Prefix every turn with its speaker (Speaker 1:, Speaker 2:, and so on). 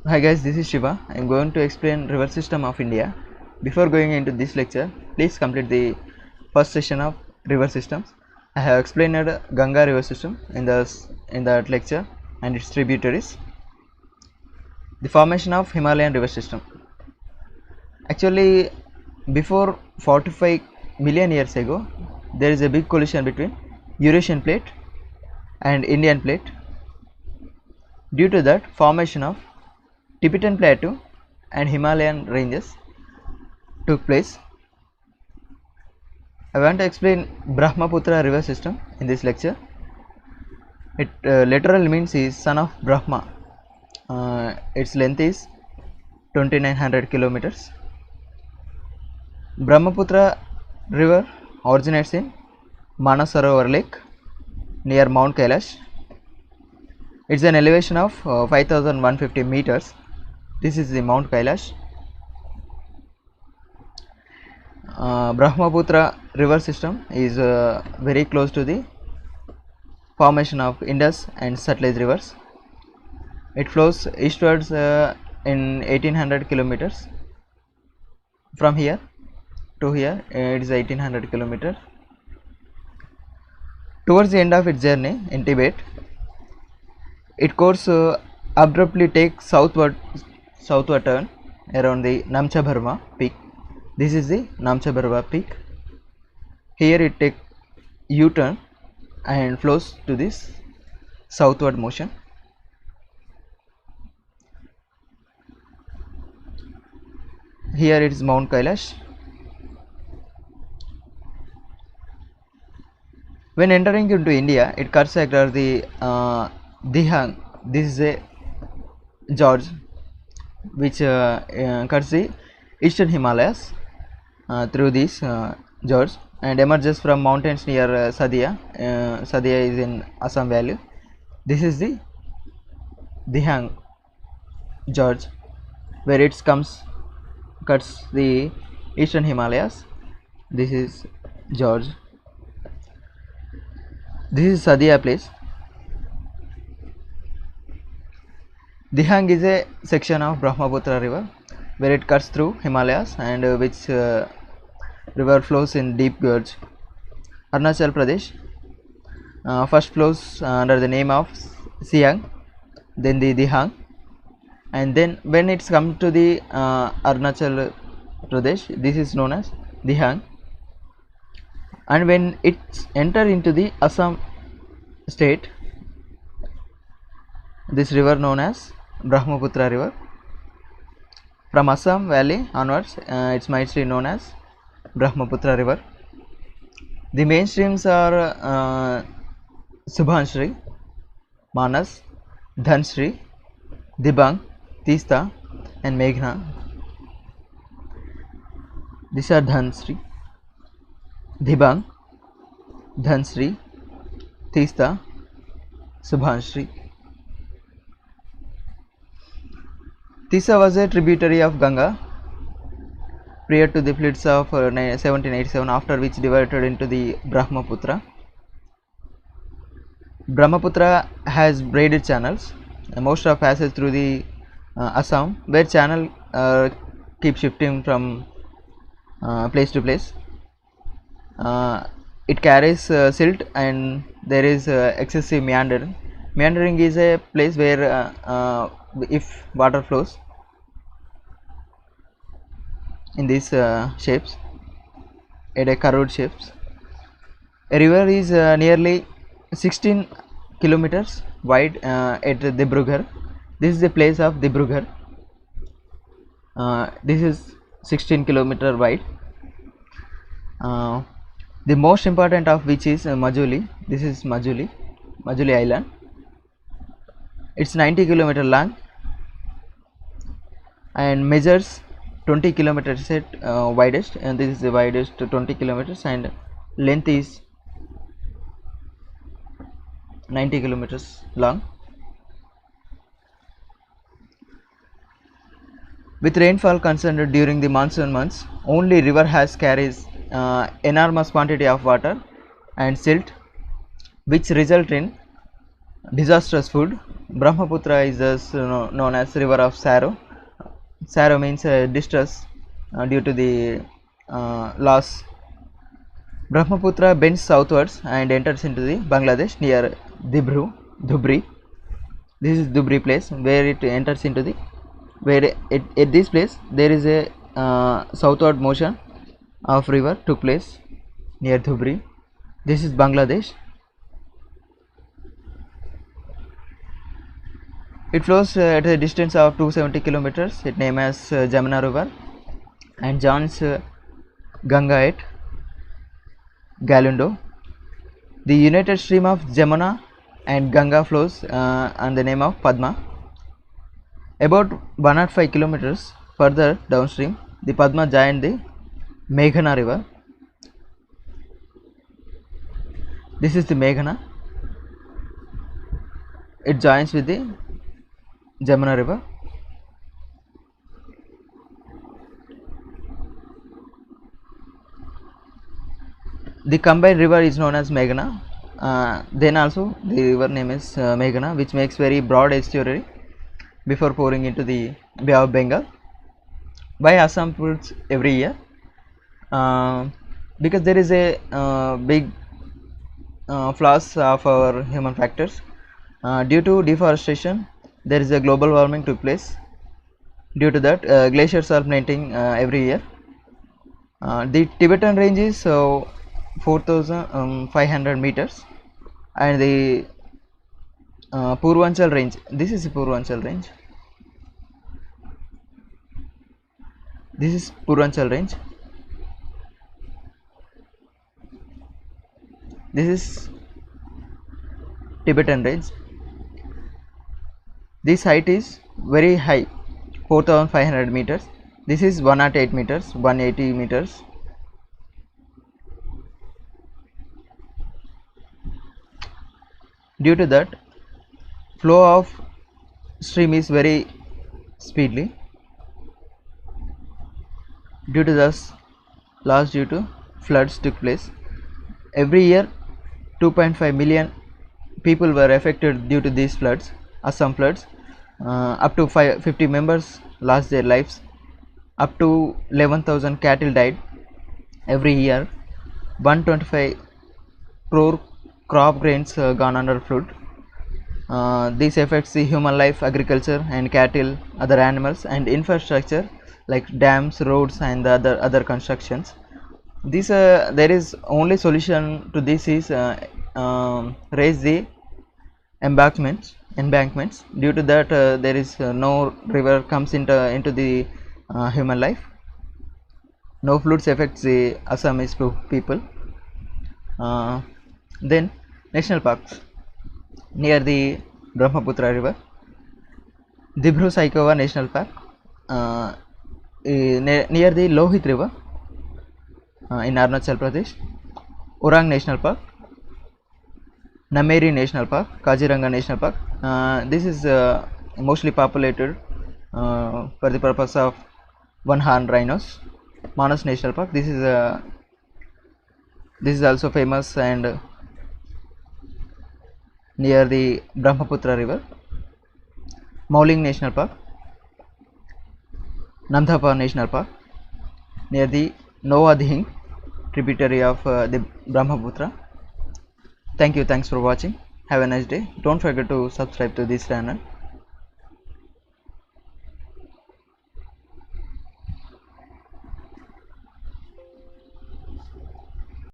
Speaker 1: Hi guys, this is Shiva. I am going to explain river system of India. Before going into this lecture, please complete the first session of river systems. I have explained Ganga river system in that lecture and its tributaries. The formation of Himalayan river system. Actually, before 45 million years ago, there is a big collision between Eurasian plate and Indian plate. Due to that, formation of Tibetan Plateau and Himalayan ranges took place. I want to explain Brahmaputra river system in this lecture. It literally means is son of Brahma. Its length is 2900 kilometers. Brahmaputra river originates in Manasarovar Lake near Mount Kailash. It's an elevation of 5150 meters. This is the Mount Kailash. Brahmaputra river system is very close to the formation of Indus and Satluj rivers. It flows eastwards in 1800 kilometers. From here to here, it is 1800 kilometers. Towards the end of its journey in Tibet, its course abruptly takes southward turn around the Namcha Bharma peak. This is the Namcha Bharma peak. Here it takes U-turn and flows to this southward motion. Here it is Mount Kailash. When entering into India, it cuts across the Dihang. This is a gorge which cuts the eastern Himalayas through this gorge and emerges from mountains near Sadia. Sadia is in Assam Valley. This is the Dihang gorge where it cuts the eastern Himalayas. This is gorge. This is Sadia place. Dihang is a section of Brahmaputra river where it cuts through Himalayas and which river flows in deep gorge. Arunachal Pradesh first flows under the name of Siang, then the Dihang, and then when it's come to the Arunachal Pradesh, this is known as Dihang, and when it's enter into the Assam state, this river known as Brahmaputra river. From Assam Valley onwards, it's mostly known as Brahmaputra river. The main streams are Subhanshri, Manas, Dhanshri, Dibang, Tista and Meghna. These are Dhanshri, Dibang, Dhanshri, Tista, Subhanshri. Tisa was a tributary of Ganga prior to the floods of 1787, after which diverted into the Brahmaputra. Brahmaputra has braided channels. Most of passes through the Assam, where channel keep shifting from place to place. It carries silt and there is excessive meandering. Meandering is a place where if water flows in these shapes, at a curved shapes. A river is nearly 16 kilometers wide at Dibrugarh. This is the place of Dibrugarh. This is 16 kilometer wide. The most important of which is Majuli. This is Majuli Island. It's 90 kilometer long and measures 20 kilometers at widest, and this is the widest 20 kilometers, and length is 90 kilometers long. With rainfall concerned during the monsoon months, only river carries enormous quantity of water and silt, which result in disastrous flood Brahmaputra is thus known as river of sorrow. Sorrow means distress due to the loss. Brahmaputra bends southwards and enters into the Bangladesh near Dhubri. This is Dhubri place where it enters into the at this place there is a southward motion of river took place near Dhubri. This is Bangladesh. It flows at a distance of 270 kilometers. It named as Jamuna River and joins Ganga at Galundo. The united stream of Jamuna and Ganga flows on the name of Padma. About 105 kilometers further downstream, the Padma joined the Meghana River. This is the Meghana. It joins with the Jamuna River. The combined river is known as Meghana. Then also the river name is Meghana, which makes very broad estuary before pouring into the Bay of Bengal by Assam floods every year, because there is a big flaws of our human factors. Due to deforestation, there is a global warming took place. Due to that, glaciers are melting every year. The Tibetan range is 4,500 meters, and the Purvanchal range. This is the Purvanchal range. This is Purvanchal range. This is Tibetan range. This height is very high, 4,500 meters. This is 108 meters, 180 meters. Due to that, flow of stream is very speedily. Due to this, loss due to floods took place. Every year, 2.5 million people were affected due to these floods, Assam floods. Up to 50 members lost their lives. Up to 11,000 cattle died every year. 125 crore crop grains gone under flood. This affects the human life, agriculture and cattle, other animals and infrastructure like dams, roads and the other constructions. This there is only solution to this is raise the embankments. Due to that, there is no river comes into the human life. No floods affects the Assamese people. Then national parks near the Brahmaputra river. Dibru Saikova National Park near the Lohit river in Arunachal Pradesh. Orang National Park, Nameri National Park, Kaziranga National Park. This is mostly populated for the purpose of one-horned rhinos. Manas National Park. This is also famous and near the Brahmaputra river. Mauling National Park, Nandhapa National Park near the Novadhing tributary of the Brahmaputra. Thanks for watching. Have a nice day. Don't forget to subscribe to this channel.